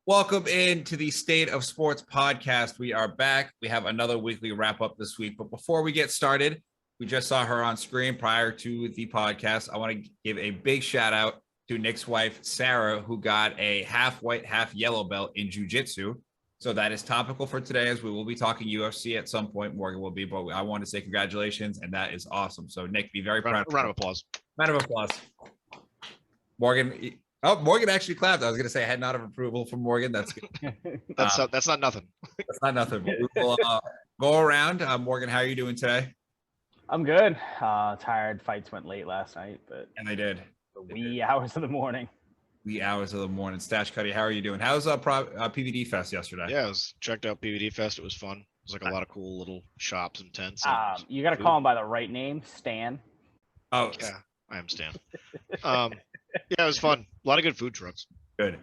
Welcome into the State of Sports podcast. We are back. We have another weekly wrap up this week. But before we get started, we just saw her on screen prior to the podcast. I want to give a big shout out to Nick's wife, Sarah, who got a half white, half yellow belt in jiu-jitsu. So that is topical for today, as we will be talking UFC at some point. Morgan will be, but I want to say congratulations, and that is awesome. So Nick, be very proud. Round of applause. Round of applause. Morgan. Oh, Morgan actually clapped. I was going to say a head nod of approval from Morgan. That's good. That's not nothing. That's not nothing. But we will go around. Morgan, how are you doing today? I'm good. Tired. Fights went late last night, but And they did. the wee hours of the morning. Wee hours of the morning. Stash Cuddy, how are you doing? How's PVD Fest yesterday? Yeah, I was checked out PVD Fest. It was fun. It was like a lot of cool little shops and tents. You got to call him by the right name, Stan. Oh, Yeah, I am Stan. Yeah, it was fun. A lot of good food trucks. good.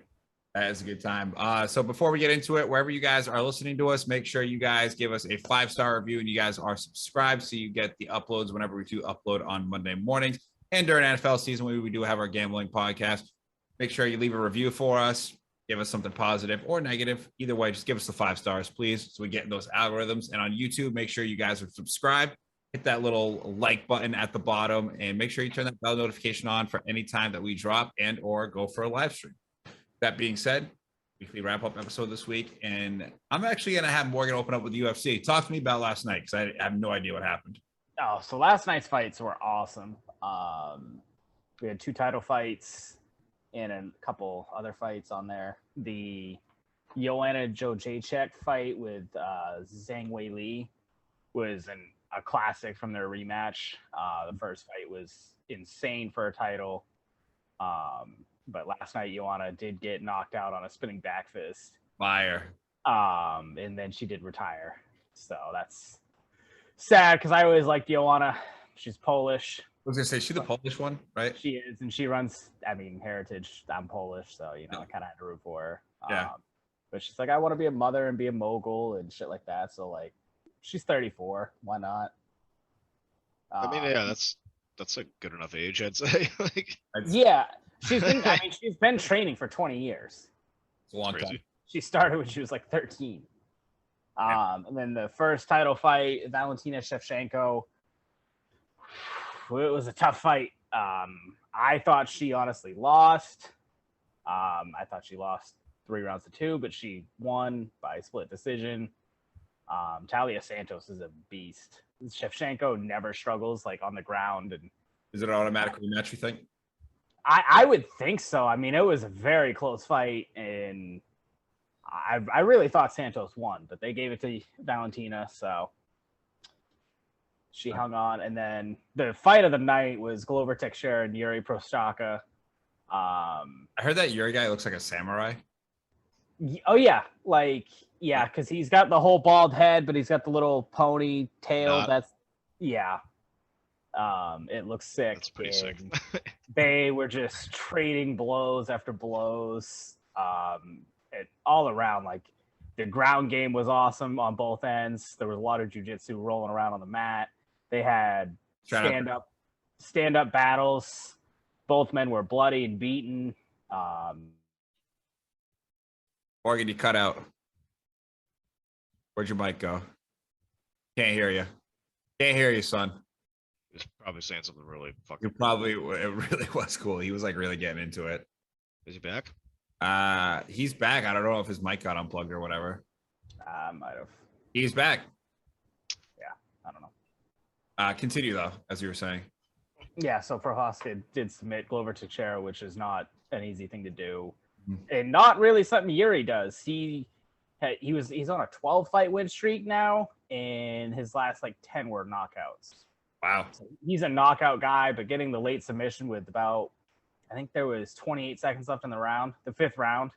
That is a good time. So before we get into it, wherever you guys are listening to us, make sure you guys give us a 5-star review and you guys are subscribed so you get the uploads whenever we do upload on Monday mornings. And during NFL season, we do have our gambling podcast. Make sure you leave a review for us. Give us something positive or negative. Either way, just give us the 5 stars, please, so we get in those algorithms. And on YouTube, make sure you guys are subscribed. Hit that little like button at the bottom and make sure you turn that bell notification on for any time that we drop and or go for a live stream. That being said, weekly wrap-up episode this week, and I'm actually going to have Morgan open up with UFC. Talk to me about last night, because I have no idea what happened. Oh, so last night's fights were awesome. We had 2 title fights and a couple other fights on there. The Joanna Jędrzejczyk fight with Zhang Weili was a classic from their rematch. The first fight was insane for a title. But last night, Joanna did get knocked out on a spinning back fist. Fire. And then she did retire. So that's sad because I always liked Joanna. She's Polish. I was going to say, she's the Polish one, right? She is, and she runs, heritage. I'm Polish, so, I kind of had to root for her. Yeah. But she's like, I want to be a mother and be a mogul and shit like that. So, like, she's 34. Why not? I mean, yeah, that's a good enough age, I'd say. Yeah. She's been training for 20 years. It's a long crazy time. She started when she was like 13. Yeah. And then the first title fight, Valentina Shevchenko, it was a tough fight. I thought she honestly lost. I thought she lost 3 rounds to 2, but she won by split decision. Talia Santos is a beast. Shevchenko never struggles like on the ground. And Is it an automatic rematch, you think? I would think so. I mean, it was a very close fight, and I really thought Santos won, but they gave it to Valentina, so she hung on. And then the fight of the night was Glover Teixeira and Yuri Prochazka. I heard that Yuri guy looks like a samurai. Oh, yeah. Because he's got the whole bald head, but he's got the little ponytail. It looks sick. That's pretty sick. They were just trading blows after blows. All around, like the ground game was awesome on both ends. There was a lot of jiu-jitsu rolling around on the mat. They had stand up battles. Both men were bloody and beaten. Morgan, you cut out. Where'd your mic go? Can't hear you. Can't hear you, son. He's probably saying something really It fucking. really was cool. He was like really getting into it. Is he back? He's back. I don't know if his mic got unplugged or whatever. Might have. He's back. Yeah, I don't know. Continue though, as you were saying. Yeah, so Prochazka did submit Glover Teixeira, which is not an easy thing to do, Mhm. and not really something Yuri does. He's on a 12-fight win streak now, and his last like 10 were knockouts. Wow. So he's a knockout guy, but getting the late submission with about, I think there was 28 seconds left in the round, the 5th round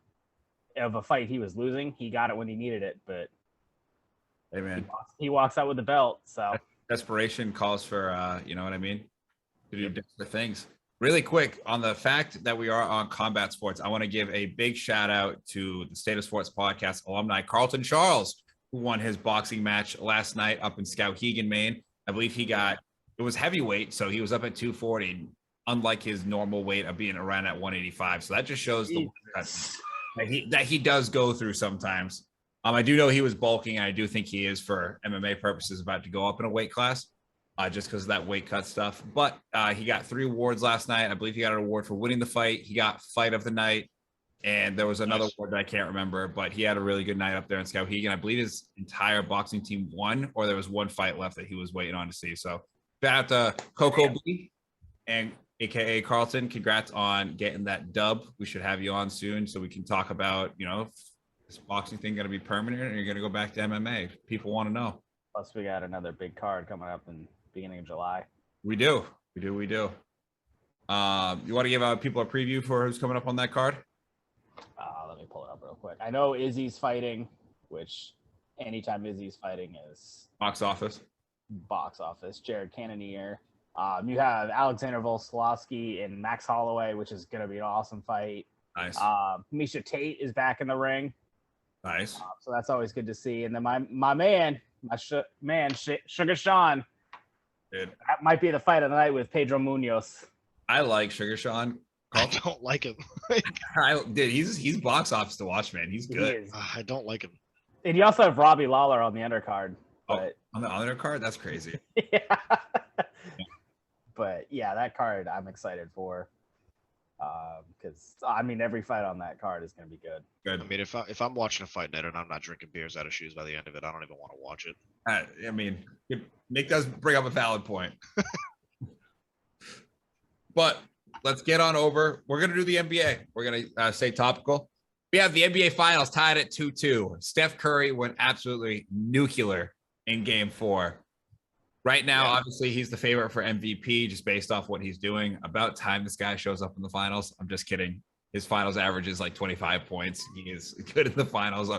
of a fight he was losing. He got it when he needed it, but Hey man, he walks out with the belt. So desperation calls for you know what I mean, to do desperate things. Really quick on the fact that we are on combat sports, I want to give a big shout out to the State of Sports podcast alumni Carlton Charles, who won his boxing match last night up in Skowhegan, Maine. I believe it was heavyweight, so he was up at 240, unlike his normal weight of being around at 185. So that just shows the that he does go through sometimes. I do know he was bulking, and I do think he is, for MMA purposes, about to go up in a weight class, just because of that weight cut stuff. But he got 3 awards last night. I believe he got an award for winning the fight. He got fight of the night, and there was another award that I can't remember, but he had a really good night up there in Skowhegan. I believe his entire boxing team won, or there was one fight left that he was waiting on to see. So shout out to Coco B and AKA Carlton. Congrats on getting that dub. We should have you on soon so we can talk about, this boxing thing going to be permanent, or you're going to go back to MMA? People want to know. Plus, we got another big card coming up in beginning of July. We do. You want to give people a preview for who's coming up on that card? Let me pull it up real quick. I know Izzy's fighting, which anytime Izzy's fighting is Box office. Jared Cannonier. You have Alexander Volkanovski and Max Holloway, which is going to be an awesome fight. Nice. Misha Tate is back in the ring. Nice. So that's always good to see. And then my man, Sugar Sean. Dude. That might be the fight of the night with Pedro Munoz. I like Sugar Sean. I don't like him. Dude, he's box office to watch, man. He's good. I don't like him. And you also have Robbie Lawler on the undercard. But... on the undercard? That's crazy. Yeah. But yeah, that card I'm excited for. Because every fight on that card is going to be good. Good. I mean, if I'm watching a fight night and I'm not drinking beers out of shoes by the end of it, I don't even want to watch it. Nick does bring up a valid point. But let's get on over. We're going to do the NBA. We're going to stay topical. We have the NBA Finals tied at 2-2. Steph Curry went absolutely nuclear in Game 4. Right now, obviously, he's the favorite for MVP just based off what he's doing. About time this guy shows up in the finals. I'm just kidding. His finals average is like 25 points. He is good in the finals.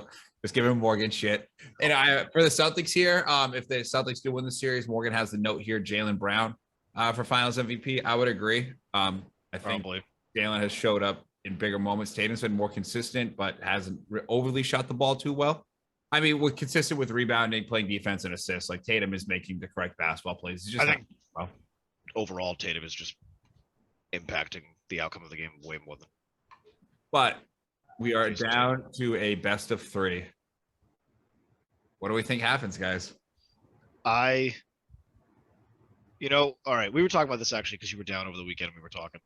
Just give him Morgan shit. And for the Celtics here, if the Celtics do win the series, Morgan has the note here, Jaylen Brown for finals MVP. I would agree. I think Jaylen has showed up in bigger moments. Tatum's been more consistent, but hasn't overly shot the ball too well. We're consistent with rebounding, playing defense, and assists. Like Tatum is making the correct basketball plays. It's just overall, Tatum is just impacting the outcome of the game way more than. But we are down to a best of 3. What do we think happens, guys? All right. We were talking about this actually because you were down over the weekend and we were talking.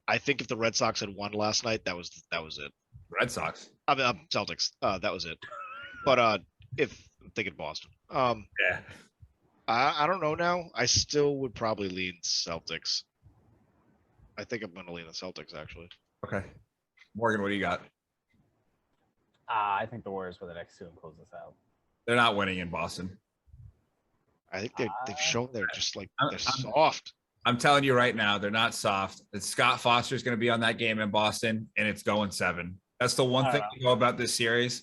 I think if the Red Sox had won last night, that was it. Red Sox. Celtics. That was it. But if I'm thinking Boston, I don't know now. I still would probably lean Celtics. I think I'm going to lean the Celtics actually. Okay, Morgan, what do you got? I think the Warriors were the next 2 and close this out. They're not winning in Boston. I think they've shown they're just like they're soft. I'm telling you right now, they're not soft. Scott Foster is going to be on that game in Boston, and it's going 7. That's the one thing to know about this series.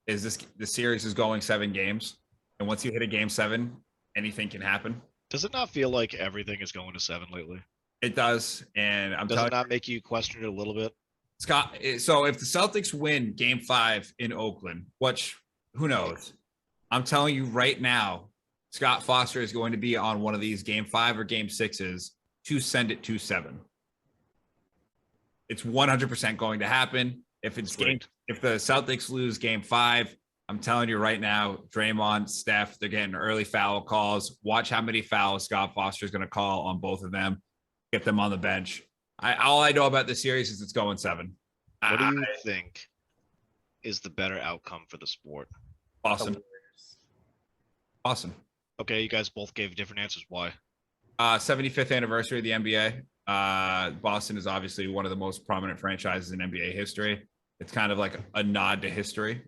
The series is going 7 games, and once you hit a game 7, anything can happen. Does it not feel like everything is going to 7 lately? It does, and does it not make you question it a little bit? Scott, so if the Celtics win Game 5 in Oakland, which who knows? I'm telling you right now, Scott Foster is going to be on one of these Game 5 or Game 6s to send it to 7. It's 100% going to happen. If the Celtics lose Game 5, I'm telling you right now, Draymond, Steph, they're getting early foul calls. Watch how many fouls Scott Foster is going to call on both of them. Get them on the bench. All I know about this series is it's going 7. What do you think is the better outcome for the sport? Boston. Okay, you guys both gave different answers. Why? 75th anniversary of the NBA. Boston is obviously one of the most prominent franchises in NBA history. It's kind of like a nod to history.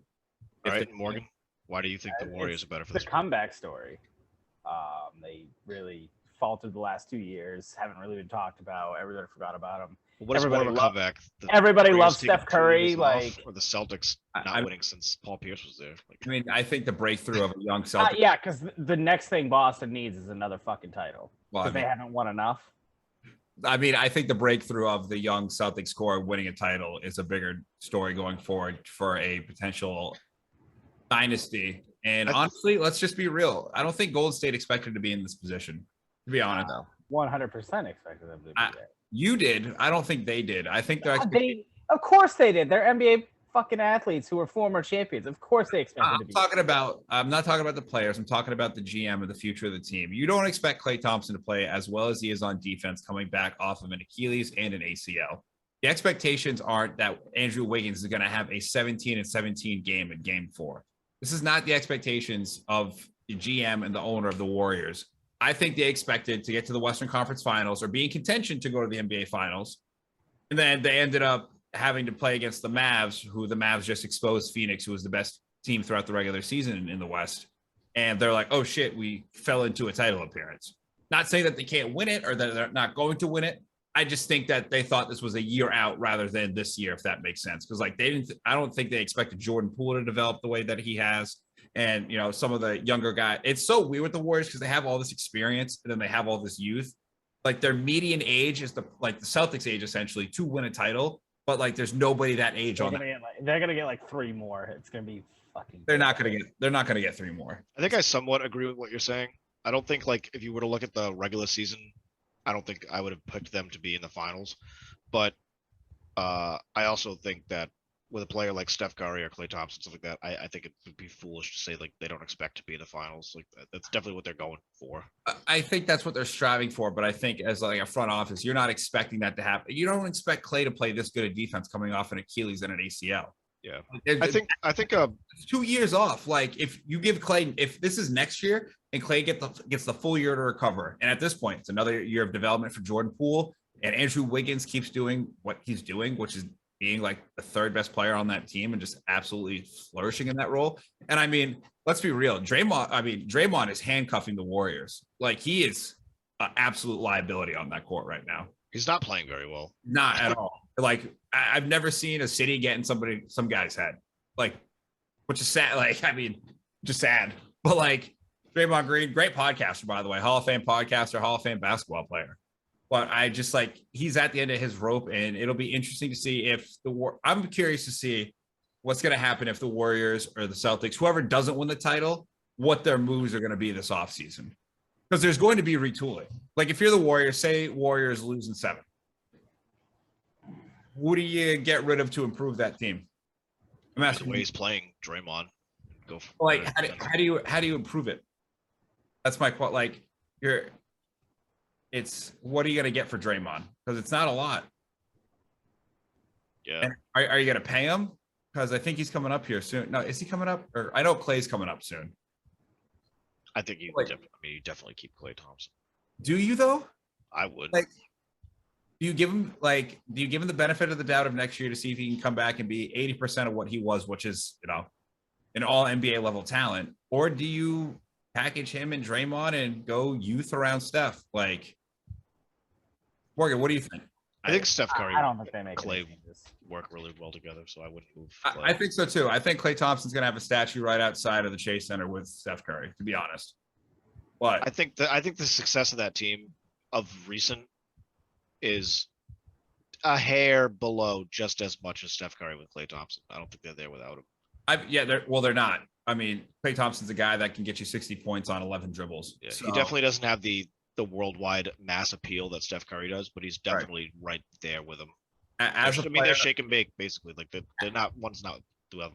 All right, Morgan, why do you think the Warriors are better for this? The comeback story. They really faltered the last 2 years. Haven't really been talked about. Everybody forgot about them. What is more of a comeback? Everybody loves Steph Curry, or the Celtics not winning since Paul Pierce was there. I think the breakthrough of a young Celtics. Yeah, because the next thing Boston needs is another fucking title. Because they haven't won enough. I think the breakthrough of the young Celtics core winning a title is a bigger story going forward for a potential dynasty. And honestly, let's just be real. I don't think Golden State expected to be in this position, to be honest. 100% expected them to be there. You did. I don't think they did. I think they're of course they did. They're NBA fucking athletes who are former champions. Of course they expect it to be. I'm not talking about the players. I'm talking about the GM and the future of the team. You don't expect Klay Thompson to play as well as he is on defense coming back off of an Achilles and an ACL. The expectations aren't that Andrew Wiggins is going to have a 17-17 game in game 4. This is not the expectations of the GM and the owner of the Warriors. I think they expected to get to the Western Conference Finals or be in contention to go to the NBA Finals. And then they ended up having to play against the Mavs, who the Mavs just exposed Phoenix, who was the best team throughout the regular season in the West. And they're like, oh shit, we fell into a title appearance. Not saying that they can't win it or that they're not going to win it. I just think that they thought this was a year out rather than this year, if that makes sense. Because like I don't think they expected Jordan Poole to develop the way that he has. And, you know, some of the younger guys, it's so weird with the Warriors because they have all this experience and then they have all this youth. Like their median age is the Celtics age essentially to win a title, but like there's nobody that age on that. They're gonna get like 3 more. It's gonna be fucking. They're not gonna get 3 more. I think I somewhat agree with what you're saying. I don't think like if you were to look at the regular season, I don't think I would have picked them to be in the finals. But I also think that with a player like Steph Curry or Klay Thompson, stuff like that, I think it would be foolish to say like they don't expect to be in the finals. Like that's definitely what they're going for. I think that's what they're striving for, but I think as like a front office, you're not expecting that to happen. You don't expect Klay to play this good at defense coming off an Achilles and an ACL. Yeah, I think it's 2 years off. Like if you give Klay, if this is next year and Klay gets the full year to recover, and at this point it's another year of development for Jordan Poole, and Andrew Wiggins keeps doing what he's doing, which is being like the 3rd best player on that team and just absolutely flourishing in that role. And I mean, let's be real. Draymond is handcuffing the Warriors. Like he is an absolute liability on that court right now. He's not playing very well. Not at all. Like I've never seen a city get in some guy's head, like, which is sad. Like, I mean, just sad, but like Draymond Green, great podcaster, by the way, Hall of Fame podcaster, Hall of Fame basketball player. But I just like he's at the end of his rope, and it'll be interesting to see if I'm curious to see what's going to happen if the Warriors or the Celtics, whoever doesn't win the title, what their moves are going to be this offseason. Because there's going to be retooling. Like if you're the Warriors, say Warriors losing 7. What do you get rid of to improve that team? I'm asking the way he's playing Draymond. Go for like how do you improve it? That's my quote. Like it's what are you going to get for Draymond? Because it's not a lot. Yeah. And are you going to pay him? Because I think he's coming up here soon. No, is he coming up? Or I know Klay's coming up soon. I think you definitely keep Klay Thompson. Do you though? I would. Like, do you give him the benefit of the doubt of next year to see if he can come back and be 80% of what he was, which is, you know, an all NBA level talent? Or do you package him and Draymond and go youth around Steph? Like, Morgan, what do you think? I think Steph Curry I don't think they make Klay work really well together, so I wouldn't move. I think so too. I think Klay Thompson's going to have a statue right outside of the Chase Center with Steph Curry, to be honest. But I think the success of that team of recent is a hair below just as much as Steph Curry with Klay Thompson. I don't think they're there without him. They're not. I mean, Klay Thompson's a guy that can get you 60 points on 11 dribbles. Yeah, so, he definitely doesn't have the worldwide mass appeal that Steph Curry does, but he's definitely right there with him. They're shake and bake basically. Like they're not one's not.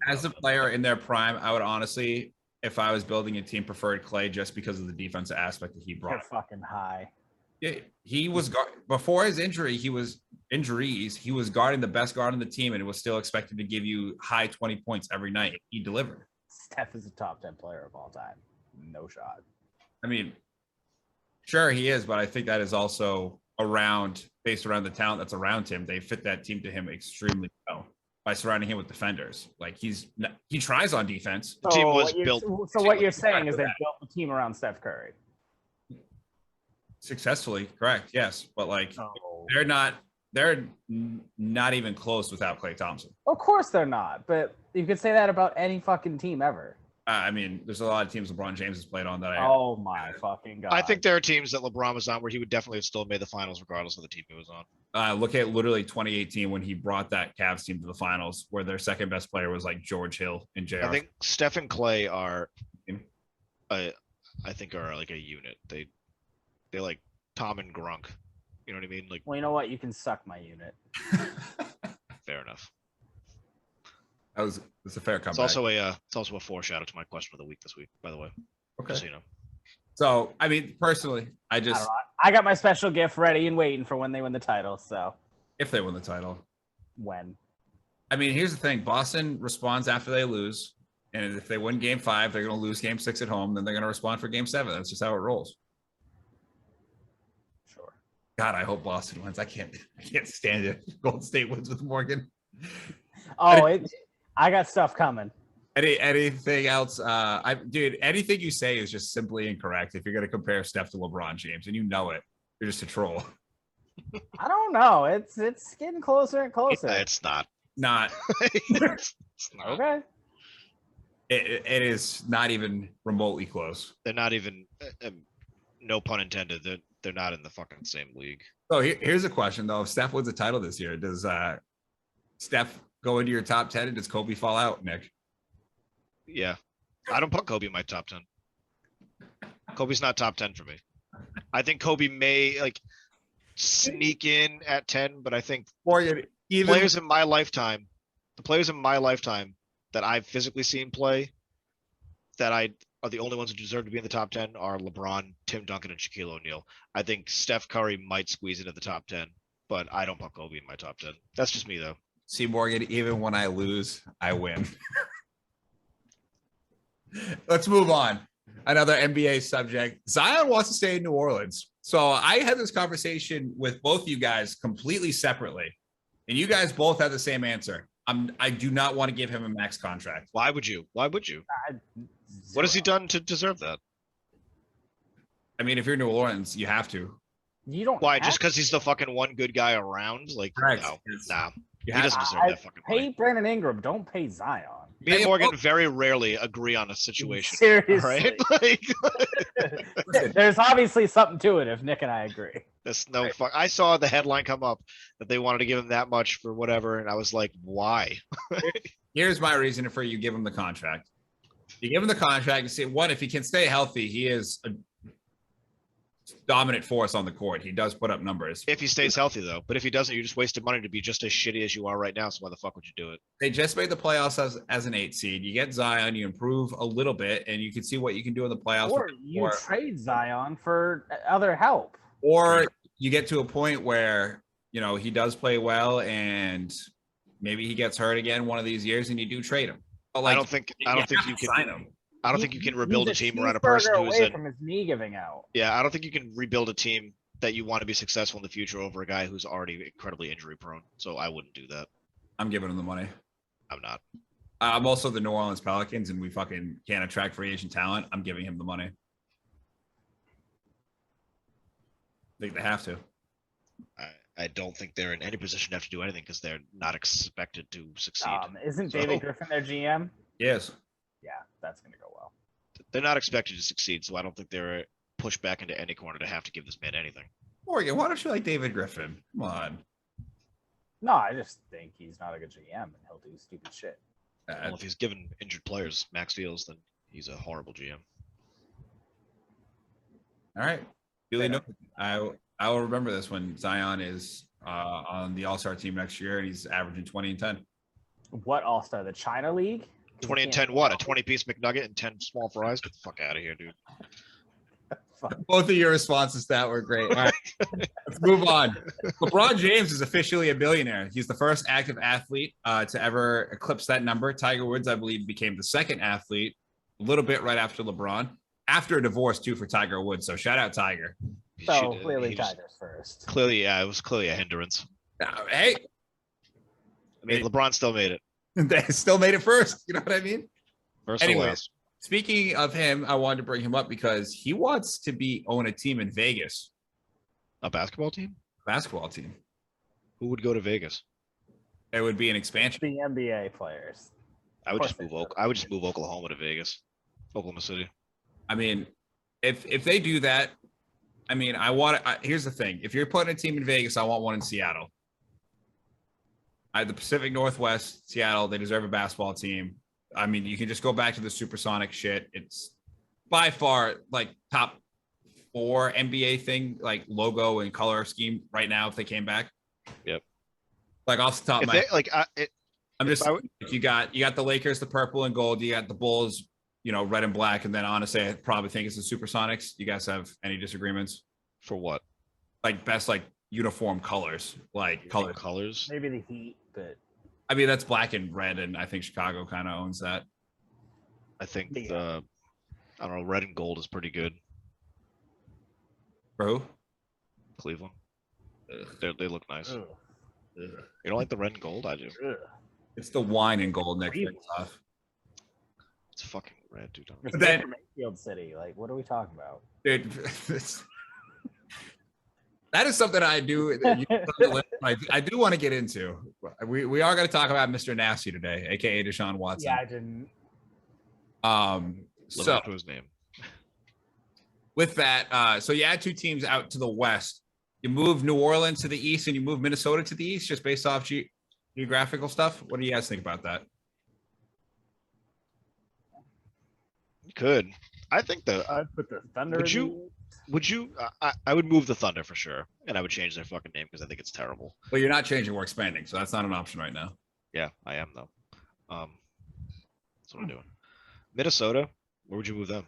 As a player in their prime, I would honestly, if I was building a team, preferred Klay just because of the defensive aspect that he brought. You're fucking high. Yeah, he was before his injuries. He was guarding the best guard on the team, and it was still expected to give you high 20 points every night. He delivered. Steph is a top 10 player of all time. No shot. I mean, sure he is, but I think that is also based around the talent that's around him. They fit that team to him extremely well by surrounding him with defenders. Like he tries on defense. The team was built. So what you're saying is they built the team around Steph Curry. Successfully, correct? Yes, but like they're not even close without Klay Thompson. Of course they're not, but you could say that about any fucking team ever. I mean, there's a lot of teams LeBron James has played on that. Oh my fucking god! I think there are teams that LeBron was on where he would definitely have still made the finals regardless of the team he was on. Look at literally 2018 when he brought that Cavs team to the finals, where their second best player was like George Hill and JR. I think Steph and Klay are like a unit. They like Tom and Grunk. You know what I mean? Like, well, you know what? You can suck my unit. Fair enough. It's a fair comeback. It's also a foreshadow to my question of the week this week, by the way. Okay. Just so you know. So, I mean, personally, I got my special gift ready and waiting for when they win the title. So if they win the title, when? I mean, here's the thing: Boston responds after they lose, and if they win Game 5, they're going to lose Game 6 at home. Then they're going to respond for Game 7. That's just how it rolls. Sure. God, I hope Boston wins. I can't stand it. Golden State wins with Morgan. Oh, I got stuff coming. Anything else? Dude, anything you say is just simply incorrect. If you're going to compare Steph to LeBron James, and you know it, you're just a troll. I don't know. It's getting closer and closer. It's not. Okay. It is not even remotely close. They're not even. No pun intended. They're not in the fucking same league. So here's a question though: if Steph wins the title this year, does Steph go into your top 10, and does Kobe fall out, Nick? Yeah, I don't put Kobe in my top 10. Kobe's not top 10 for me. I think Kobe may sneak in at 10, but I think players in my lifetime that I've physically seen play that are the only ones who deserve to be in the top 10 are LeBron, Tim Duncan, and Shaquille O'Neal. I think Steph Curry might squeeze into the top 10, but I don't put Kobe in my top 10. That's just me though. See, Morgan, even when I lose, I win. Let's move on. Another NBA subject. Zion wants to stay in New Orleans. So I had this conversation with both you guys completely separately, and you guys both had the same answer. I do not want to give him a max contract. Why would you? What has he done to deserve that? I mean, if you're New Orleans, you have to. You don't. Why? Just because he's the fucking one good guy around? Correct. No. He doesn't deserve that fucking money. Pay Brandon Ingram. Don't pay Zion. Me and Morgan very rarely agree on a situation. Seriously. Right? There's obviously something to it if Nick and I agree. That's no fuck. I saw the headline come up that they wanted to give him that much for whatever, and I was like, why? Here's my reason for you give him the contract. You give him the contract and say, one, if he can stay healthy, he is a dominant force on the court. He does put up numbers. If he stays healthy, though. But if he doesn't, you just wasted money to be just as shitty as you are right now. So why the fuck would you do it? They just made the playoffs as an 8 seed. You get Zion, you improve a little bit, and you can see what you can do in the playoffs. Or you trade Zion for other help. Or you get to a point where, he does play well and maybe he gets hurt again one of these years and you do trade him. But I don't think you can sign him. I don't think you can rebuild a team around a person who's from his knee giving out. Yeah, I don't think you can rebuild a team that you want to be successful in the future over a guy who's already incredibly injury prone. So I wouldn't do that. I'm giving him the money. I'm not. I'm also the New Orleans Pelicans, and we fucking can't attract free agent talent. I'm giving him the money. I think they have to. I don't think they're in any position to have to do anything because they're not expected to succeed. Isn't David Griffin their GM? Yes. Yeah, that's going to go well. They're not expected to succeed, so I don't think they're pushed back into any corner to have to give this man anything. Morgan, why don't you like David Griffin? Come on. No, I just think he's not a good GM and he'll do stupid shit. Well, if he's given injured players max deals, then he's a horrible GM. All right. Duly noted. I will remember this when Zion is on the All-Star team next year and he's averaging 20 and 10. What All-Star? The China League? 20 and 10 what? A 20-piece McNugget and 10 small fries? Get the fuck out of here, dude. Both of your responses to that were great. All right, let's move on. LeBron James is officially a billionaire. He's the first active athlete to ever eclipse that number. Tiger Woods, I believe, became the second athlete a little bit right after LeBron, after a divorce too for Tiger Woods. So shout out Tiger. So clearly Tiger's first. Clearly, yeah, it was clearly a hindrance. Hey, I mean, LeBron still made it. They still made it first. You know what I mean? First Anyways, speaking of him, I wanted to bring him up because he wants to own a team in Vegas. A basketball team? Basketball team. Who would go to Vegas? It would be an expansion. The NBA players. I would just move Oklahoma to Vegas. Oklahoma City. I mean, if they do that, I mean, here's the thing. If you're putting a team in Vegas, I want one in Seattle. The Pacific Northwest, Seattle, they deserve a basketball team. I mean, you can just go back to the supersonic shit. It's by far like top 4 NBA thing, like logo and color scheme right now. If they came back, yep. Like off the top of my head, I'm If just I you got the Lakers, the purple and gold. You got the Bulls, red and black. And then honestly, I probably think it's the Supersonics. You guys have any disagreements? For what? Like best uniform colors, Colors. Maybe the Heat, but I mean that's black and red, and I think Chicago kind of owns that. I think I don't know. Red and gold is pretty good. For who? Cleveland. They look nice. ugh, You don't like the red and gold? I do. ugh. It's the wine and gold next Really? thing off. It's fucking red, dude. It's But then- Baker Mayfield City. Like, what are we talking about? Dude, that is something I do. I do want to get into. We are going to talk about Mr. Nasty today, aka Deshaun Watson. Yeah, I didn't. Live So up to his name. with that, so you add two teams out to the west. You move New Orleans to the east, and you move Minnesota to the east, just based off geographical stuff. What do you guys think about that? You could. I think I'd put the Thunder. Would in you- the- Would you? I would move the Thunder for sure, and I would change their fucking name because I think it's terrible. Well, you're not changing. We're expanding, so that's not an option right now. Yeah, I am though. That's what I'm doing. Minnesota. Where would you move them?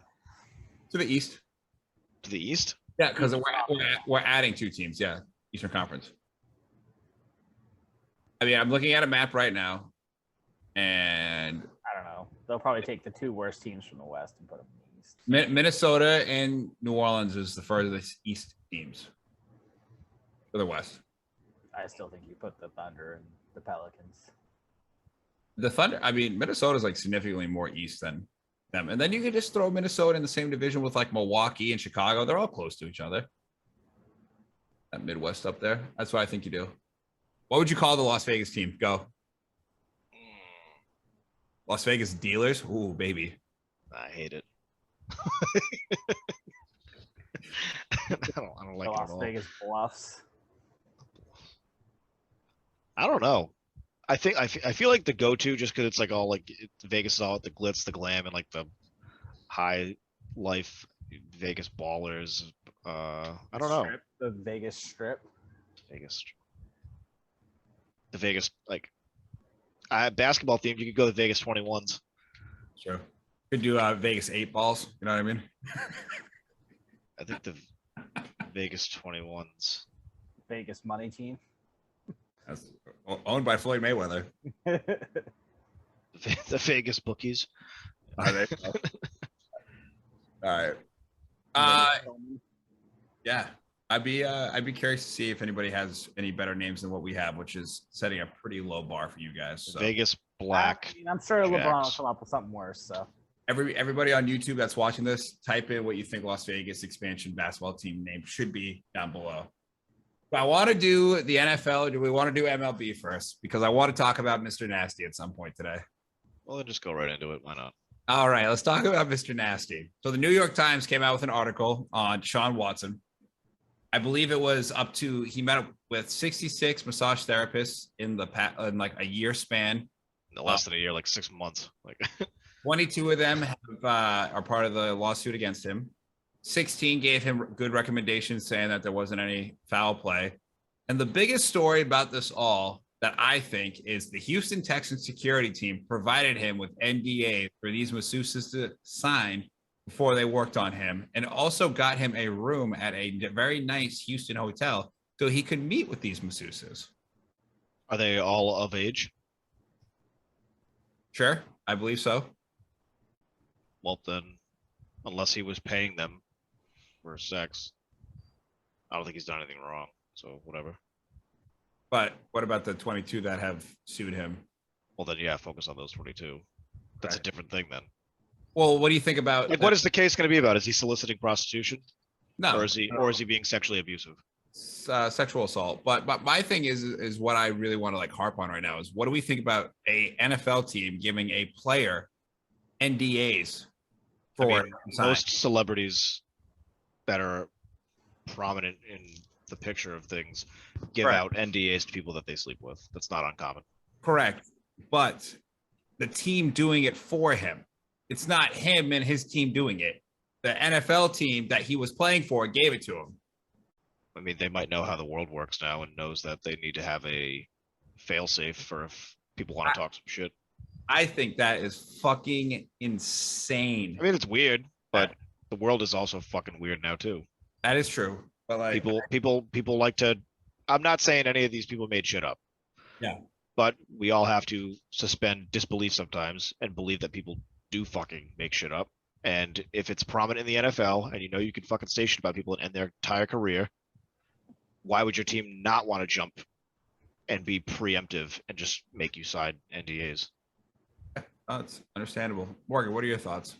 To the east. To the east? Yeah, because we're adding two teams. Yeah, Eastern Conference. I mean, I'm looking at a map right now, and I don't know. They'll probably take the two worst teams from the West and put them in the East. Minnesota and New Orleans is the furthest east teams to the west. I still think you put the Thunder and the Pelicans. The Thunder, I mean, Minnesota's significantly more east than them. And then you can just throw Minnesota in the same division with Milwaukee and Chicago. They're all close to each other. That Midwest up there. That's what I think you do. What would you call the Las Vegas team? Go. Las Vegas Dealers? Ooh, baby. I hate it. I don't like The it at Las all. Vegas Bluffs. I don't know. I feel like the go-to just because it's all Vegas is all the glitz, the glam, and the high life Vegas ballers. I don't know. Strip, the Vegas Strip. Vegas. The Vegas basketball theme. You could go the Vegas 21s. Sure. Could do Vegas 8 balls. You know what I mean? I think the Vegas 21s. Vegas Money Team. That's owned by Floyd Mayweather. The Vegas bookies. All right. Yeah. I'd be curious to see if anybody has any better names than what we have, which is setting a pretty low bar for you guys. So Vegas black. I mean, I'm sure LeBron will Jacks. come up with something worse. So everybody on YouTube that's watching this, type in what you think Las Vegas expansion basketball team name should be down below. But I want to do the NFL. Do we want to do MLB first? Because I want to talk about Mr. Nasty at some point today. Well, then just go right into it. Why not? All right, let's talk about Mr. Nasty. So the New York Times came out with an article on Deshaun Watson. I believe it was up to he met with 66 massage therapists in a year span. No less than a year, 6 months. 22 of them are part of the lawsuit against him. 16 gave him good recommendations saying that there wasn't any foul play. And the biggest story about this all that I think is the Houston Texans security team provided him with NDA for these masseuses to sign before they worked on him, and also got him a room at a very nice Houston hotel so he could meet with these masseuses. Are they all of age? Sure, I believe so. Well, then, unless he was paying them for sex, I don't think he's done anything wrong. So whatever. But what about the 22 that have sued him? Well, then yeah, focus on those 22. That's a Right. different thing then. Well, what do you think about What is the case going to be about? Is he soliciting prostitution, no or is he being sexually abusive? sexual assault? But my thing is what I really want to harp on right now is what do we think about a NFL team giving a player NDAs for Most celebrities that are prominent in the picture of things give Right. out NDAs to people that they sleep with. That's not uncommon. correct, but the team doing it for him. It's not him and his team doing it. The NFL team that he was playing for gave it to him. I mean, they might know how the world works now and knows that they need to have a fail-safe for if people want to talk some shit. I think that is fucking insane. I mean, it's weird, but the world is also fucking weird now too. That is true. But like people like to. I'm not saying any of these people made shit up. Yeah. But we all have to suspend disbelief sometimes and believe that people do fucking make shit up. And if it's prominent in the NFL and you know you can fucking say shit about people and end their entire career, why would your team not want to jump and be preemptive and just make you sign NDAs? Oh, it's understandable. Morgan, what are your thoughts?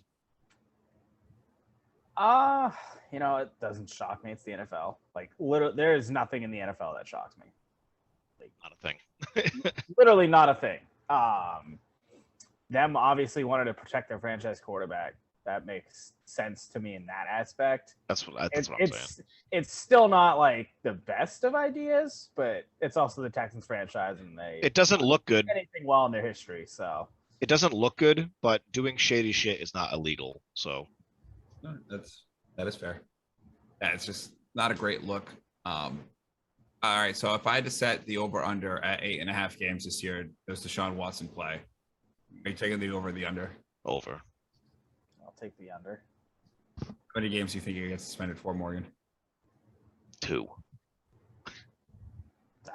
It doesn't shock me. It's the NFL. Like, there is nothing in the NFL that shocks me. Not a thing. Literally not a thing. Them obviously wanted to protect their franchise quarterback. That makes sense to me in that aspect. That's what I'm saying. It's still not like the best of ideas, but it's also the Texans franchise, and it doesn't look good. Anything well in their history, so it doesn't look good. But doing shady shit is not illegal. So that is fair. Yeah, it's just not a great look. All right, so if I had to set the over/under at 8.5 games this year, does Deshaun Watson play? Are you taking the over or the under? Over. I'll take the under. How many games do you think he gets suspended for, Morgan? 2.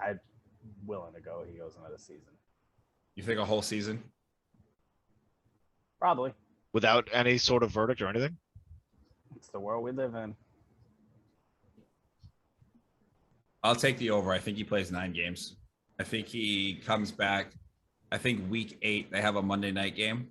I'm willing to go. He goes another season. You think a whole season? Probably. Without any sort of verdict or anything? It's the world we live in. I'll take the over. I think he plays 9 games. I think he comes back. I think week 8, they have a Monday night game.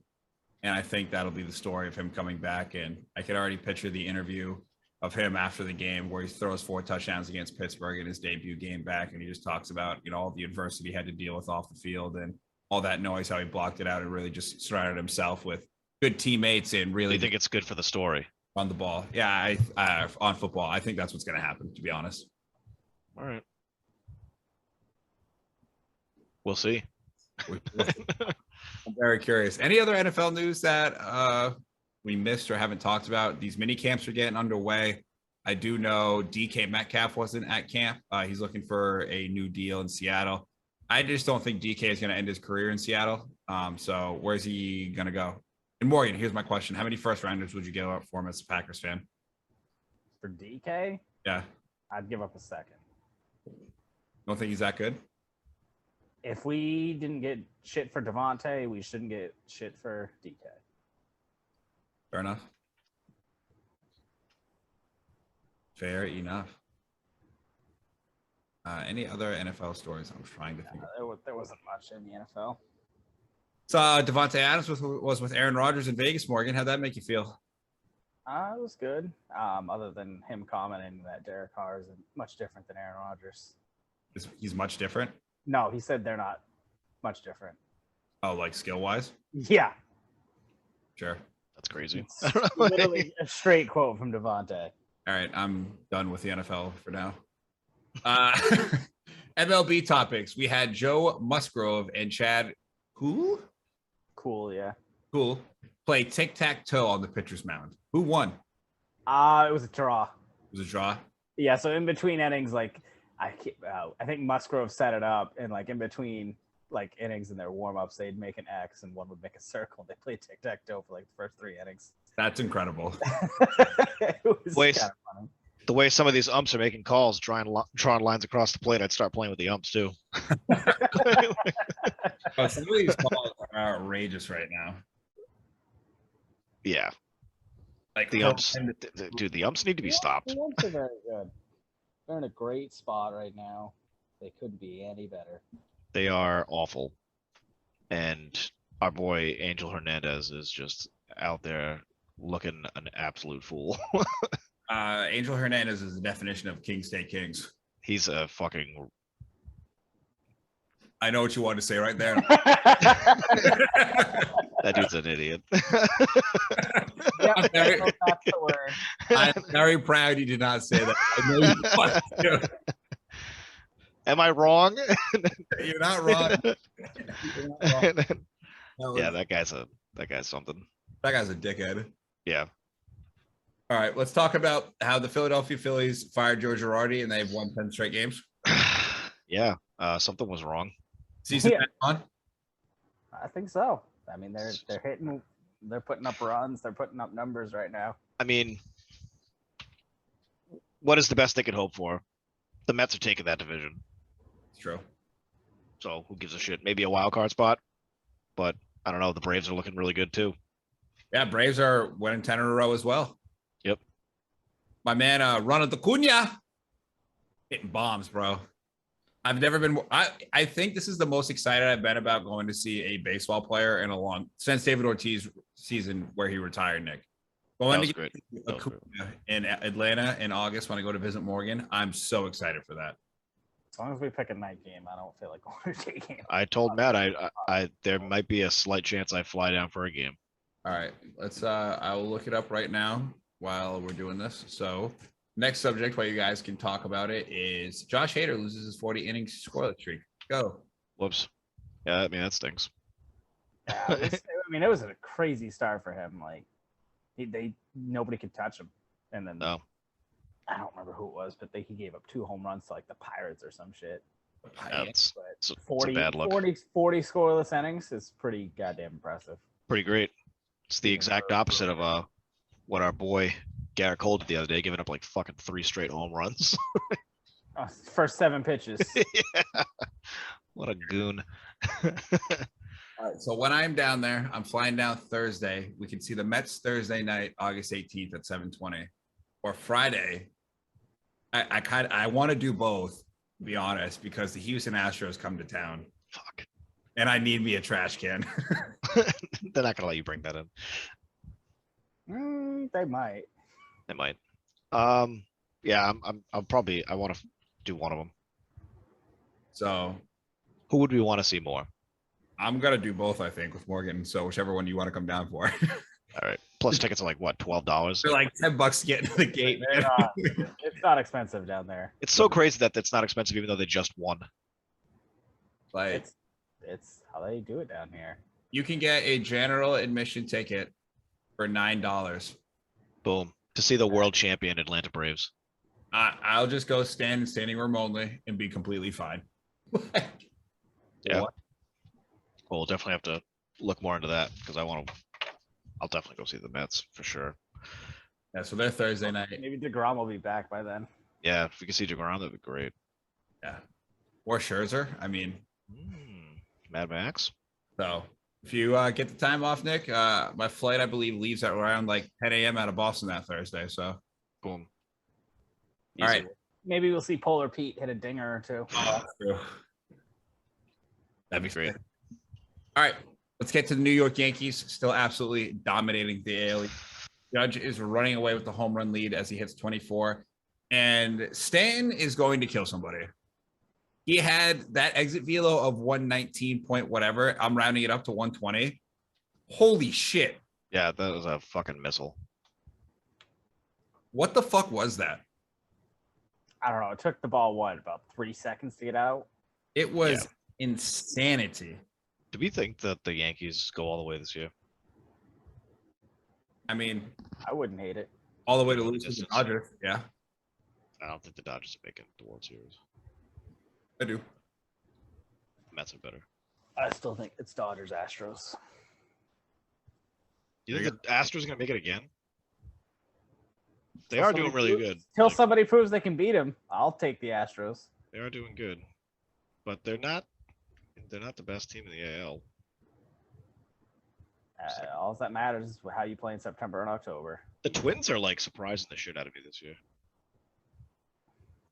And I think that'll be the story of him coming back. And I could already picture the interview of him after the game where he throws 4 touchdowns against Pittsburgh in his debut game back. And he just talks about, all the adversity he had to deal with off the field and all that noise, how he blocked it out and really just surrounded himself with good teammates and really. You think it's good for the story? On the ball. Yeah, on football. I think that's what's going to happen, to be honest. All right. We'll see. I'm very curious. Any other NFL news that we missed or haven't talked about? These mini camps are getting underway. I do know DK Metcalf wasn't at camp. He's looking for a new deal in Seattle. I just don't think DK is going to end his career in Seattle. So where's he going to go? And Morgan, here's my question. How many first rounders would you give up for him as a Packers fan? For DK? Yeah. I'd give up a second. Don't think he's that good? If we didn't get shit for Devontae, we shouldn't get shit for DK. Fair enough. Fair enough. Any other NFL stories? I'm trying to think. There wasn't much in the NFL. So Devontae Adams was with Aaron Rodgers in Vegas. Morgan, how'd that make you feel? It was good. Other than him commenting that Derek Carr is much different than Aaron Rodgers. He's much different? No, he said they're not much different. Oh, like skill-wise? Yeah. Sure. That's crazy. Literally a straight quote from Devontae. All right, I'm done with the NFL for now. MLB topics. We had Joe Musgrove and Chad Cool play tic-tac-toe on the pitcher's mound. Who won? It was a draw. It was a draw? Yeah, so in between innings, like I think Musgrove set it up, and like in between like innings in their warm-ups, they'd make an X and one would make a circle. They played tic-tac-toe for like the first 3 innings. That's incredible. It was kind of funny. The way some of these umps are making calls, drawing lines across the plate, I'd start playing with the umps too. Some of these calls are outrageous right now. Yeah. Like the umps, dude, the umps need to be stopped. The umps are very good. They're in a great spot right now. They couldn't be any better. They are awful. And our boy Angel Hernandez is just out there looking an absolute fool. Angel Hernandez is the definition of King Stay Kings. He's a fucking. I know what you wanted to say right there. That dude's an idiot. I'm very proud you did not say that. I know you wanted to. Am I wrong? You're not wrong. Yeah, that guy's something. That guy's a dickhead. Yeah. All right, let's talk about how the Philadelphia Phillies fired Joe Girardi and they've won 10 straight games. Yeah, something was wrong. Season on? I think so. I mean, they're hitting, they're putting up runs, they're putting up numbers right now. I mean, what is the best they could hope for? The Mets are taking that division, It's true. so who gives a shit? Maybe a wild card spot, but I don't know. The Braves are looking really good too. Yeah, Braves are winning 10 in a row as well. Yep. My man, Ronald Acuna, hitting bombs, bro. I've never been more. I think this is the most excited I've been about going to see a baseball player in a long since David Ortiz season where he retired. Nick, going to great. Acuna in Atlanta in August when I go to visit Morgan. I'm so excited for that. As long as we pick a night game, I don't feel like going to day game. I told Matt I there might be a slight chance I fly down for a game. All right, let's. I will look it up right now while we're doing this. So. Next subject, while you guys can talk about it, is Josh Hader loses his 40 innings scoreless streak. Go. Whoops. Yeah, I mean that stinks. Yeah, it was a crazy start for him. Like nobody could touch him, and then No. I don't remember who it was, but he gave up 2 home runs to like the Pirates or some shit. Yeah, it's 40, a bad look. 40 scoreless innings is pretty goddamn impressive. Pretty great. It's the exact opposite of what our boy Garrett Cole did the other day, giving up like fucking 3 straight home runs. First 7 pitches. Yeah. What a goon. All right, so when I'm down there, I'm flying down Thursday. We can see the Mets Thursday night, August 18th at 7:20, or Friday. I want to do both, to be honest, because the Houston Astros come to town. Fuck. And I need me a trash can. They're not gonna let you bring that in. They might. They might. Yeah, I'm probably. I want to do one of them. So who would we want to see more? I'm gonna do both, I think, with Morgan. So whichever one you want to come down for. All right. Plus tickets are like what, $12? They're like $10 to get into the gate, man. It's not expensive down there. It's so crazy that it's not expensive, even though they just won. Like it's how they do it down here. You can get a general admission ticket for $9. Boom. To see the world champion Atlanta Braves. I'll just go stand in standing room only and be completely fine. Yeah. Well, we'll definitely have to look more into that because I'll definitely go see the Mets for sure. Yeah, so they're Thursday night. Maybe DeGrom will be back by then. Yeah, if we can see DeGrom, that'd be great. Yeah. Or Scherzer. I mean, Mad Max. So if you get the time off, Nick, my flight, I believe, leaves at around like 10 a.m. out of Boston that Thursday. So boom. All right. Maybe we'll see Polar Pete hit a dinger or 2. Oh, true. That'd be great. All right. Let's get to the New York Yankees. Still absolutely dominating the AL. Judge is running away with the home run lead as he hits 24. And Stanton is going to kill somebody. He had that exit velo of 119 point whatever. I'm rounding it up to 120. Holy shit. Yeah, that was a fucking missile. What the fuck was that? I don't know. It took the ball, about 3 seconds to get out? It was insanity. Do we think that the Yankees go all the way this year? I mean, I wouldn't hate it. All the way to lose to the Dodgers. Yeah. I don't think the Dodgers are making the World Series. I do. The Mets are better. I still think it's Dodgers Astros. You think the Astros are going to make it again? They are doing really good. Till somebody proves they can beat them, I'll take the Astros. They are doing good, but they're not the best team in the AL. All that matters is how you play in September and October. The Twins are like surprising the shit out of me this year.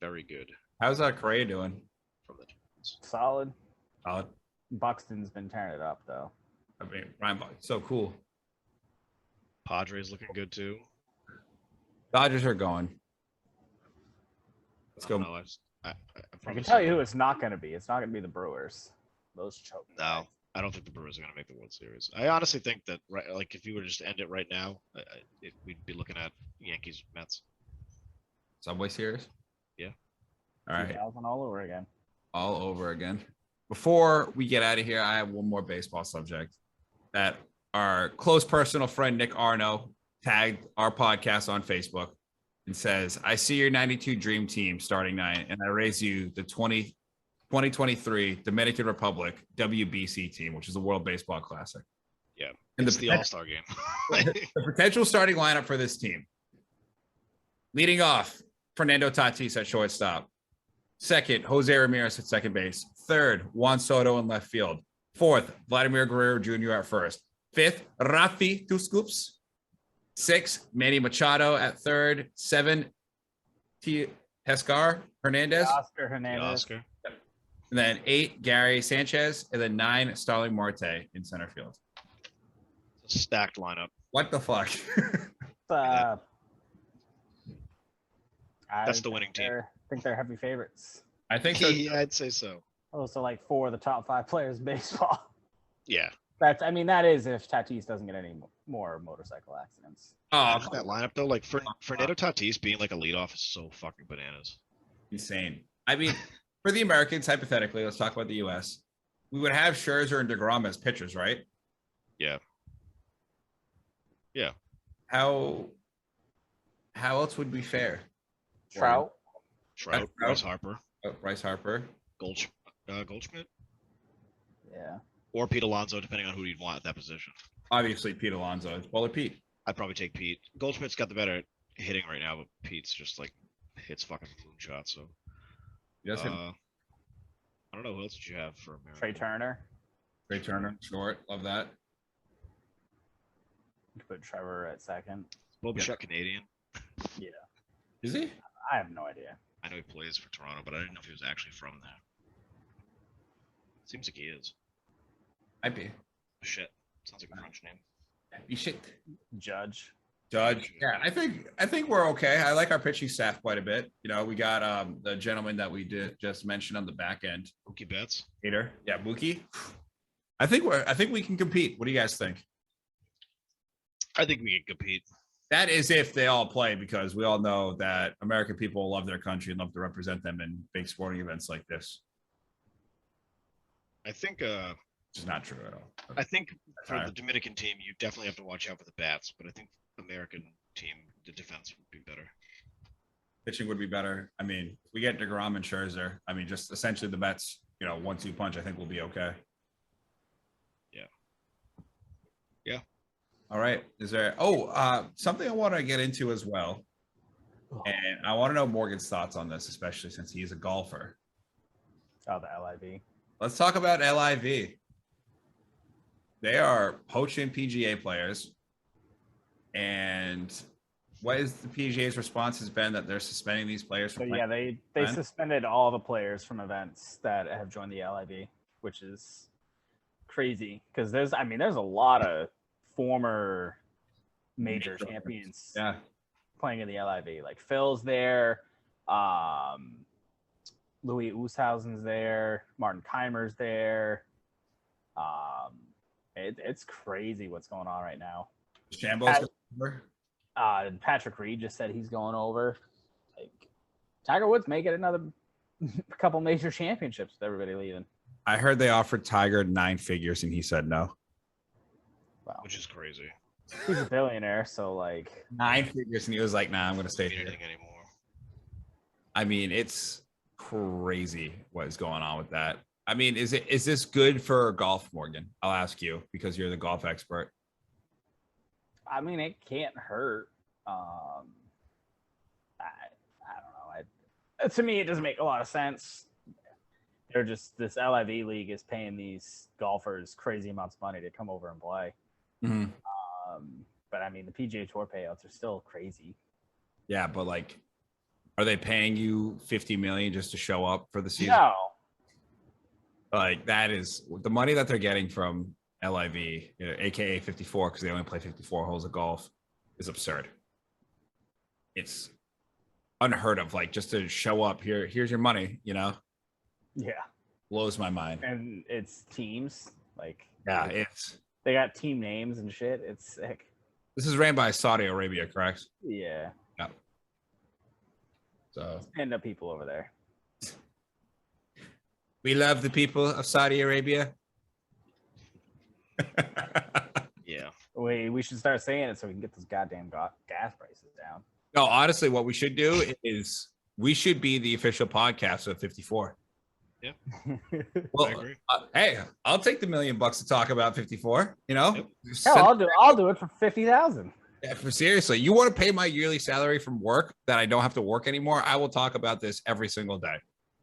Very good. How's Correa doing? From the Twins. Solid. Solid. Buxton's been tearing it up though. I mean, Ryan, so cool. Padres looking good too. Dodgers are going. Let's go. I can tell you who it's not going to be. It's not going to be the Brewers. Those choke. No, I don't think the Brewers are going to make the World Series. I honestly think that, like, if you were to just end it right now, we'd be looking at Yankees, Mets. Subway Series? Yeah. All right. 2000 all over again. All over again. Before we get out of here, I have one more baseball subject that our close personal friend Nick Arno tagged our podcast on Facebook and says, I see your 92 dream team starting 9, and I raise you the 2023 Dominican Republic WBC team, which is the World Baseball Classic. Yeah, And it's the All-Star game. the potential starting lineup for this team. Leading off, Fernando Tatis at shortstop. Second, Jose Ramirez at second base. Third, Juan Soto in left field. Fourth, Vladimir Guerrero Jr. at first. Fifth, Rafi Two Scoops. Sixth, Manny Machado at third. Seven, Hescar Hernandez. Oscar Hernandez. Oscar. And then 8, Gary Sanchez. And then 9, Starling Marte in center field. It's a stacked lineup. What the fuck? That's the winning team. I think they're heavy favorites. I think so. Yeah, I'd say so. Also, like 4 of the top 5 players in baseball. Yeah. That is if Tatis doesn't get any more motorcycle accidents. Oh, That lineup though, like Fernando Tatis being like a leadoff is so fucking bananas. insane. I mean, for the Americans, hypothetically, let's talk about the U.S. We would have Scherzer and DeGrom as pitchers, right? Yeah. Yeah. How else would be fair? Trout. Trout, Bryce Harper, Bryce Harper. Goldschmidt, Yeah. or Pete Alonso, depending on who you'd want at that position. Obviously, Pete Alonso. Bowler Pete. I'd probably take Pete. Goldschmidt's got the better hitting right now, but Pete's just like hits fucking moonshots. So He does hit I don't know who else did you have for America. Trey Turner. Trey Turner, short. Love that. You could put Trevor at second. Bo Yeah. Bichette Canadian. Yeah. Is he? I have no idea. I know he plays for Toronto, but I didn't know if he was actually from there. Seems like he is. Might be. Shit. Sounds like a French name. You should. Judge. Judge. Yeah, I think we're okay. I like our pitching staff quite a bit. You know, we got the gentleman that we did just mentioned on the back end. Mookie Betts. Peter. Yeah, Mookie. I think we can compete. What do you guys think? I think we can compete. That is if they all play, because we all know that American people love their country and love to represent them in big sporting events like this. I think Which is not true at all. I think for Alright. the Dominican team, you definitely have to watch out for the bats, but I think American team, the defense would be better. Pitching would be better. I mean, we get DeGrom and Scherzer. I mean, just essentially the Mets, 1-2 punch, I think we'll be okay. Yeah. All right. Is there something I want to get into as well? And I want to know Morgan's thoughts on this, especially since he's a golfer. Oh, the LIV. Let's talk about LIV. They are poaching PGA players. And what is the PGA's response has been that they're suspending these players So from yeah, they suspended all the players from events that have joined the LIV, which is crazy because there's a lot of former major champions playing in the LIV. Like Phil's there, Louis Oosthuizen's there, Martin Keimer's there. It's crazy what's going on right now. Shambles. Patrick Reed just said he's going over. Like Tiger Woods may get another couple major championships with everybody leaving. I heard they offered Tiger 9 figures and he said no. Wow. Which is crazy. He's a billionaire, so like 9 figures, and he was like, "Nah, I'm going to stay Don't mean here." anything anymore. I mean, it's crazy what is going on with that. I mean, is this good for golf, Morgan? I'll ask you because you're the golf expert. I mean, it can't hurt. I don't know. To me, it doesn't make a lot of sense. They're just this LIV league is paying these golfers crazy amounts of money to come over and play. Mm-hmm. But I mean, the PGA Tour payouts are still crazy. Yeah, but like, are they paying you $50 million just to show up for the season? No. Like that is the money that they're getting from LIV, aka 54, because they only play 54 holes of golf, is absurd. It's unheard of. Like just to show up here, here's your money. Yeah. Blows my mind. And it's teams. Like Yeah, they got team names and shit. It's sick. this is ran by Saudi Arabia, correct? Yeah. Yeah. So Stand up people over there. we love the people of Saudi Arabia. Yeah. We should start saying it so we can get those goddamn gas prices down. No, honestly, what we should do is we should be the official podcast of 54. Well, I agree. hey, I'll take the $1 million to talk about 54. You know, Yep. Hell, I'll do it for 50,000. Yeah, seriously, you want to pay my yearly salary from work that I don't have to work anymore? I will talk about this every single day.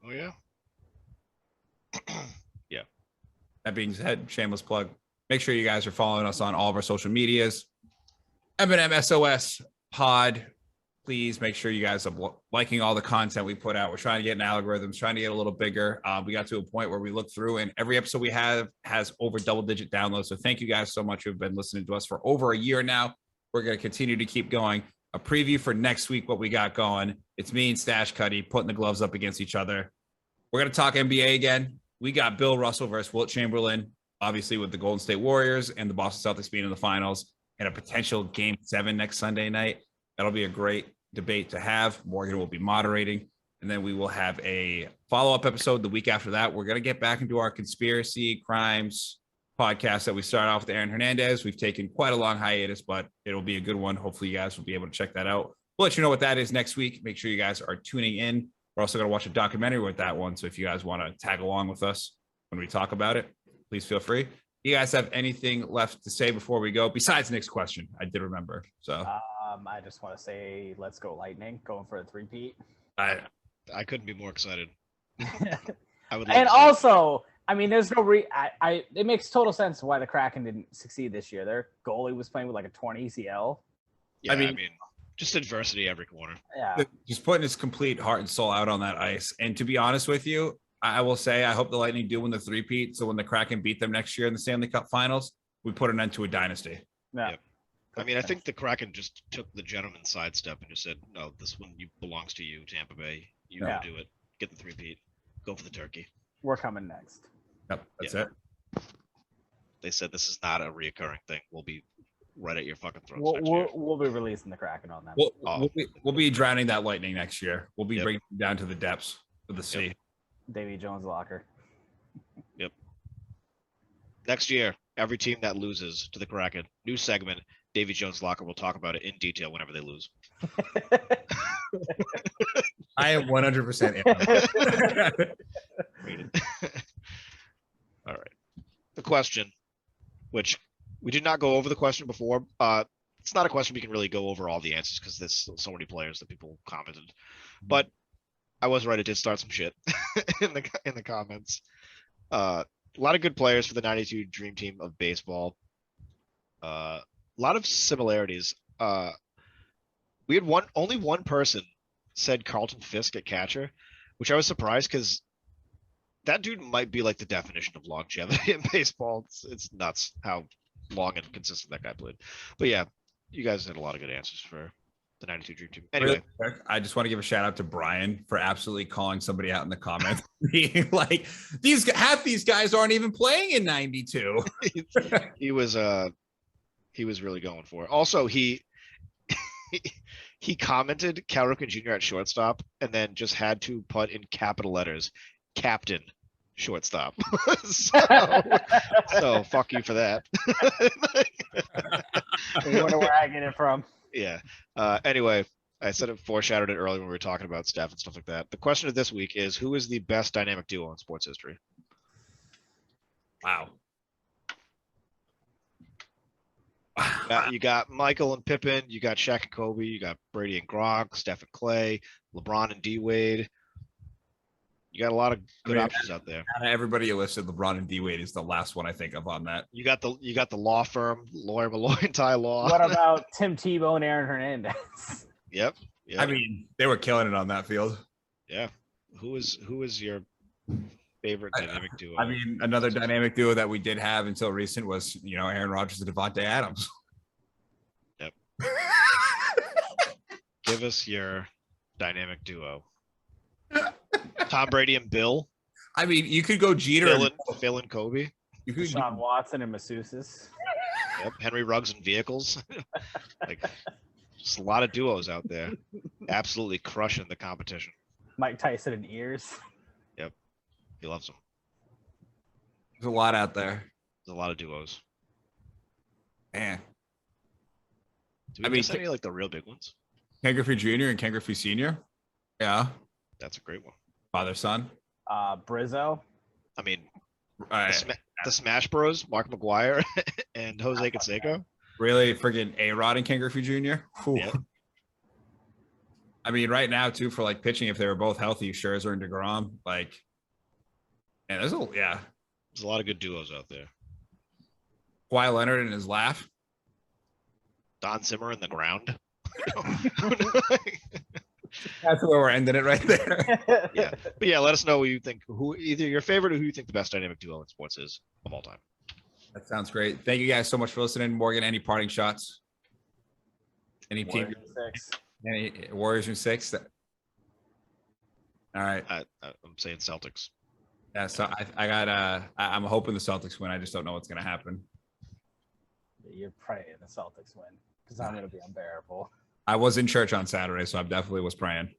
Oh yeah. Yeah. That being said, shameless plug. Make sure you guys are following us on all of our social medias. M&M SOS Pod. Please make sure you guys are liking all the content we put out. We're trying to get an algorithms, trying to get a little bigger. We got to a point where we look through and every episode we have has over double-digit downloads. So thank you guys so much who've been listening to us for over a year now. We're going to continue to keep going. A preview for next week, what we got going. It's me and Stash Cuddy putting the gloves up against each other. We're going to talk NBA again. We got Bill Russell versus Wilt Chamberlain, obviously with the Golden State Warriors and the Boston Celtics being in the finals and a potential Game 7 next Sunday night. That'll be a great debate to have. Morgan will be moderating. And then we will have a follow-up episode the week after that. We're going to get back into our conspiracy crimes podcast that we started off with Aaron Hernandez. We've taken quite a long hiatus, but it'll be a good one. Hopefully you guys will be able to check that out. We'll let you know what that is next week. Make sure you guys are tuning in. We're also going to watch a documentary with that one. So if you guys want to tag along with us when we talk about it, please feel free. You guys have anything left to say before we go besides Nick's question? I did remember. So I just want to say, let's go Lightning, going for a three-peat. I couldn't be more excited. I would. And also, I mean, there's no it makes total sense why the Kraken didn't succeed this year. Their goalie was playing with like a torn ACL. Yeah, I mean, just adversity every corner. Yeah, just putting his complete heart and soul out on that ice. And to be honest with you, I will say I hope the Lightning do win the three-peat. So when the Kraken beat them next year in the Stanley Cup Finals, we put an end to a dynasty. yeah. Yep. I mean, I think the Kraken just took the gentleman's sidestep and just said, "No, this one belongs to you, Tampa Bay. You Yeah. do it. Get the three-peat. Go for the turkey." We're coming next. Yep, that's Yeah. it. They said this is not a reoccurring thing. We'll be right at your fucking throats next year. We'll be releasing the Kraken on that. We'll be drowning that Lightning next year. We'll be Yep. bringing them down to the depths of the sea. Yep. Davy Jones locker. Next year, every team that loses to the Kraken, new segment, Davy Jones Locker will talk about it in detail whenever they lose. I am 100% in. All right. The question, which we did not go over the question before. It's not a question we can really go over all the answers because there's so many players that people commented. But I was right; it did start some shit in the comments. A lot of good players for the '92 Dream Team of baseball. A lot of similarities. We had only one person said Carlton Fisk at catcher, which I was surprised because that dude might be like the definition of longevity in baseball. It's nuts how long and consistent that guy played. But yeah, you guys had a lot of good answers for the '92 Dream Team. Anyway, really quick, I just want to give a shout out to Brian for absolutely calling somebody out in the comments. Being like, half these guys aren't even playing in '92. he was really going for it. Also, he commented Cal Ripken Jr. at shortstop and then just had to put in capital letters, Captain Shortstop. so fuck you for that. You wonder where I get it from. Yeah. Anyway, I said it foreshadowed it earlier when we were talking about Steph and stuff like that. The question of this week is, who is the best dynamic duo in sports history? Wow. You got Michael and Pippen, you got Shaq and Kobe, you got Brady and Gronk, Steph and Clay, LeBron and D Wade. You got a lot of good options out there. Out of everybody you listed, LeBron and D Wade is the last one I think of on that. You got the law firm, Lawyer Malloy and Ty Law. What about Tim Tebow and Aaron Hernandez? Yep. I mean, they were killing it on that field. Yeah. Who is your favorite dynamic duo? I mean, another dynamic duo that we did have until recent was, Aaron Rodgers and Devontae Adams. Yep. Give us your dynamic duo. Tom Brady and Bill. I mean, you could go Jeter. Phil and Kobe. You could Deshaun Watson and masseuses. Yep. Henry Ruggs and Vehicles. Like, just a lot of duos out there. Absolutely crushing the competition. Mike Tyson and ears. Yep. He loves them. There's a lot out there. There's a lot of duos. Man. Do we miss any like the real big ones? Ken Griffey Jr. and Ken Griffey Sr. Yeah. That's a great one. Father son. Brizzo. I mean, Uh, the Smash Bros, Mark McGuire and Jose Canseco. really, friggin' A-Rod and Ken Griffey Jr. Whew. Yeah. I mean, right now too, for like pitching, if they were both healthy, Scherzer and DeGrom, like, and there's There's a lot of good duos out there. Kawhi Leonard and his laugh. Don Zimmer in the ground. That's where we're ending it right there. Yeah, but yeah, let us know what you think. Who either your favorite or who you think the best dynamic duo in sports is of all time. That sounds great. Thank you guys so much for listening. Morgan, any parting shots? Any team? Any Warriors in 6? All right. I'm saying Celtics. Yeah. So I'm hoping the Celtics win. I just don't know what's going to happen. You're praying the Celtics win because I'm going to be unbearable. I was in church on Saturday, so I definitely was praying.